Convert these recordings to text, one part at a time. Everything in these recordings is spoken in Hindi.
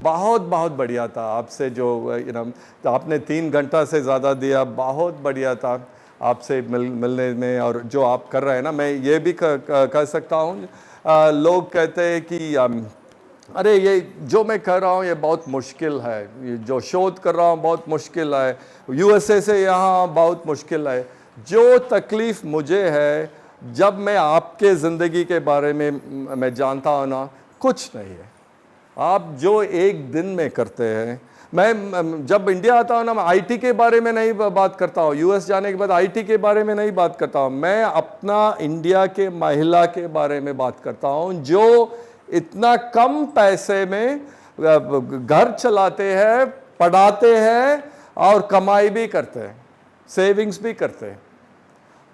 बहुत बहुत बढ़िया था आपसे जो तो आपने 3 घंटा से ज़्यादा दिया, बहुत बढ़िया था आपसे मिलने में। और जो आप कर रहे हैं ना, मैं ये भी कह सकता हूँ, लोग कहते हैं कि अरे ये जो मैं कर रहा हूँ ये बहुत मुश्किल है, ये जो शोध कर रहा हूँ बहुत मुश्किल है, यूएसए से यहाँ बहुत मुश्किल है। जो तकलीफ़ मुझे है, जब मैं आपके ज़िंदगी के बारे में मैं जानता हूँ ना, कुछ नहीं है। आप जो एक दिन में करते हैं, मैं जब इंडिया आता हूँ ना, मैं आईटी के बारे में नहीं बात करता हूँ, यूएस जाने के बाद आईटी के बारे में नहीं बात करता हूँ, मैं अपना इंडिया के महिला के बारे में बात करता हूँ जो इतना कम पैसे में घर चलाते हैं, पढ़ाते हैं और कमाई भी करते हैं, सेविंग्स भी करते हैं।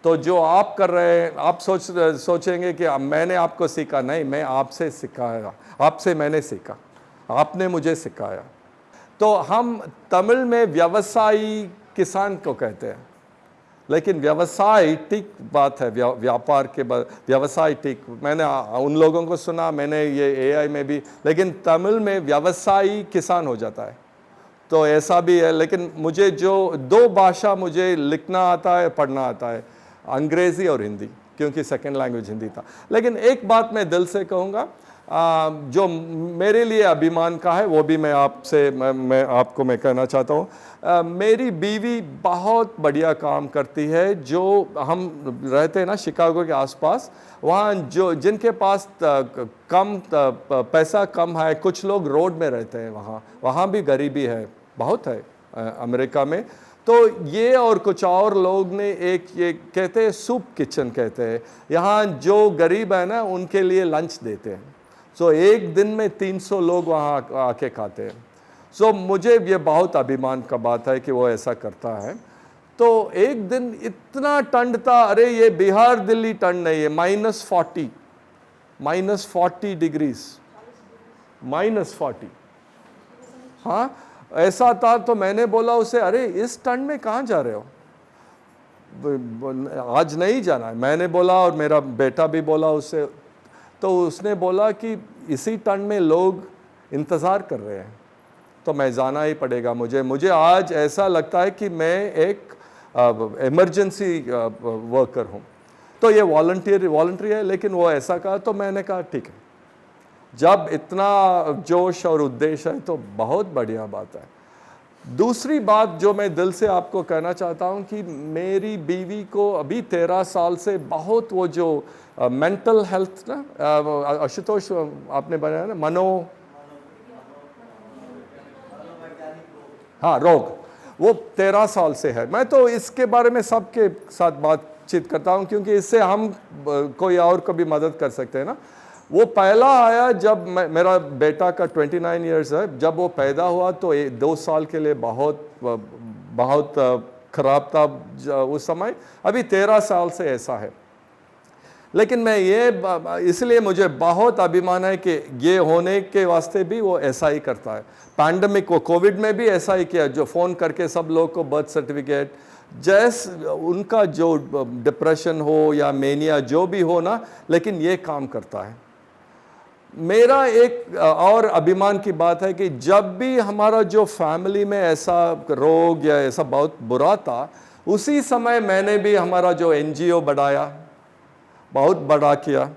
तो जो आप कर रहे हैं, आप सोचेंगे कि मैंने आपको सीखा, नहीं, मैं आपसे सिखाया, आपसे मैंने सीखा, आपने मुझे सिखाया। तो हम तमिल में व्यवसायी किसान को कहते हैं, लेकिन व्यवसाय ठीक बात है, व्यापार के बाद व्यवसाय ठीक। मैंने उन लोगों को सुना, मैंने ये एआई में भी, लेकिन तमिल में व्यवसायी किसान हो जाता है। तो ऐसा भी है। लेकिन मुझे जो 2 भाषा मुझे लिखना आता है, पढ़ना आता है, अंग्रेज़ी और हिंदी, क्योंकि सेकंड लैंग्वेज हिंदी था। लेकिन एक बात मैं दिल से कहूँगा, जो मेरे लिए अभिमान का है, वो भी मैं आपसे मैं आपको मैं कहना चाहता हूँ। मेरी बीवी बहुत बढ़िया काम करती है। जो हम रहते हैं ना शिकागो के आसपास, वहाँ जो जिनके पास कम पैसा कम है, कुछ लोग रोड में रहते हैं, वहाँ भी गरीबी है, बहुत है अमेरिका में। तो ये और कुछ और लोग ने एक, ये कहते हैं सूप किचन कहते हैं, यहाँ जो गरीब है ना उनके लिए लंच देते हैं। सो एक दिन में 300 लोग वहाँ आके खाते हैं। सो मुझे ये बहुत अभिमान का बात है कि वो ऐसा करता है। तो एक दिन इतना ठंड था, अरे ये बिहार दिल्ली ठंड नहीं है, -40 डिग्रीज, -40, हाँ ऐसा था। तो मैंने बोला उसे, अरे इस ठंड में कहाँ जा रहे हो, आज नहीं जाना है, मैंने बोला, और मेरा बेटा भी बोला उससे। तो उसने बोला कि इसी ठंड में लोग इंतज़ार कर रहे हैं, तो मैं जाना ही पड़ेगा मुझे आज ऐसा लगता है कि मैं एक इमरजेंसी वर्कर हूँ। तो ये वॉलंटरी है, लेकिन वो ऐसा कहा, तो मैंने कहा ठीक है। जब इतना जोश और उद्देश्य है तो बहुत बढ़िया बात है। दूसरी बात जो मैं दिल से आपको कहना चाहता हूँ कि मेरी बीवी को अभी 13 साल से बहुत वो जो मेंटल हेल्थ ना, आशुतोष आपने बनाया ना, हाँ रोग, वो 13 साल से है। मैं तो इसके बारे में सबके साथ बातचीत करता हूँ, क्योंकि इससे हम कोई और को भी मदद कर सकते हैं ना। वो पहला आया जब मेरा बेटा का 29 इयर्स है, जब वो पैदा हुआ तो 2 साल के लिए बहुत खराब था उस समय। अभी 13 साल से ऐसा है। लेकिन मैं ये इसलिए मुझे बहुत अभिमान है कि ये होने के वास्ते भी वो ऐसा ही करता है। पैंडमिक को, कोविड में भी ऐसा ही किया, जो फ़ोन करके सब लोग को बर्थ सर्टिफिकेट, जैसे उनका जो डिप्रेशन हो या मेनिया जो भी हो ना, लेकिन ये काम करता है। मेरा एक और अभिमान की बात है कि जब भी हमारा जो फैमिली में ऐसा रोग या ऐसा बहुत बुरा था, उसी समय मैंने भी हमारा जो एनजीओ बढ़ाया, बहुत बड़ा किया।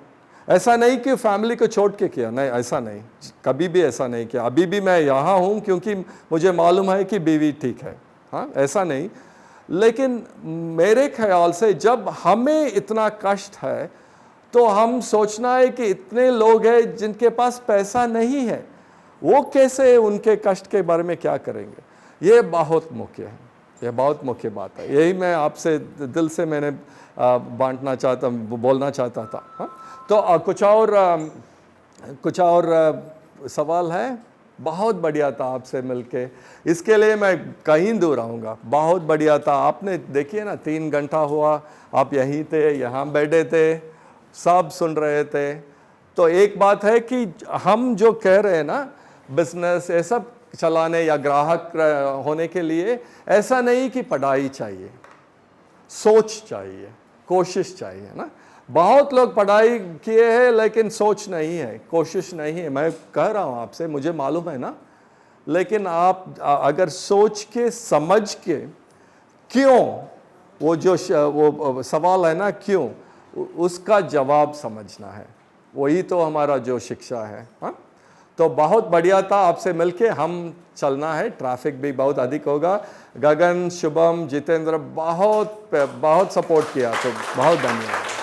ऐसा नहीं कि फैमिली को छोड़ के किया, नहीं, ऐसा नहीं, कभी भी ऐसा नहीं किया। अभी भी मैं यहाँ हूँ क्योंकि मुझे मालूम है कि बीवी ठीक है, हाँ ऐसा नहीं। लेकिन मेरे ख्याल से जब हमें इतना कष्ट है तो हम सोचना है कि इतने लोग हैं जिनके पास पैसा नहीं है, वो कैसे उनके कष्ट के बारे में क्या करेंगे। ये बहुत मुख्य है, ये बहुत मुख्य बात है। यही मैं आपसे दिल से मैंने बांटना चाहता, बोलना चाहता था। हाँ, तो कुछ और सवाल है? बहुत बढ़िया था आपसे मिलके, इसके लिए मैं कहीं दूर आऊँगा। बहुत बढ़िया था। आपने देखिए ना, 3 घंटा हुआ, आप यहीं थे, यहाँ बैठे थे, सब सुन रहे थे। तो एक बात है कि हम जो कह रहे हैं ना, बिजनेस ये सब चलाने या ग्राहक होने के लिए, ऐसा नहीं कि पढ़ाई चाहिए, सोच चाहिए, कोशिश चाहिए ना। बहुत लोग पढ़ाई किए हैं लेकिन सोच नहीं है, कोशिश नहीं है। मैं कह रहा हूँ आपसे, मुझे मालूम है ना, लेकिन आप अगर सोच के समझ के क्यों, वो जो वो सवाल है ना क्यों, उसका जवाब समझना है, वही तो हमारा जो शिक्षा है। हाँ, तो बहुत बढ़िया था आपसे मिलके। हम चलना है, ट्रैफिक भी बहुत अधिक होगा। गगन, शुभम, जितेंद्र बहुत बहुत सपोर्ट किया, तो बहुत धन्यवाद।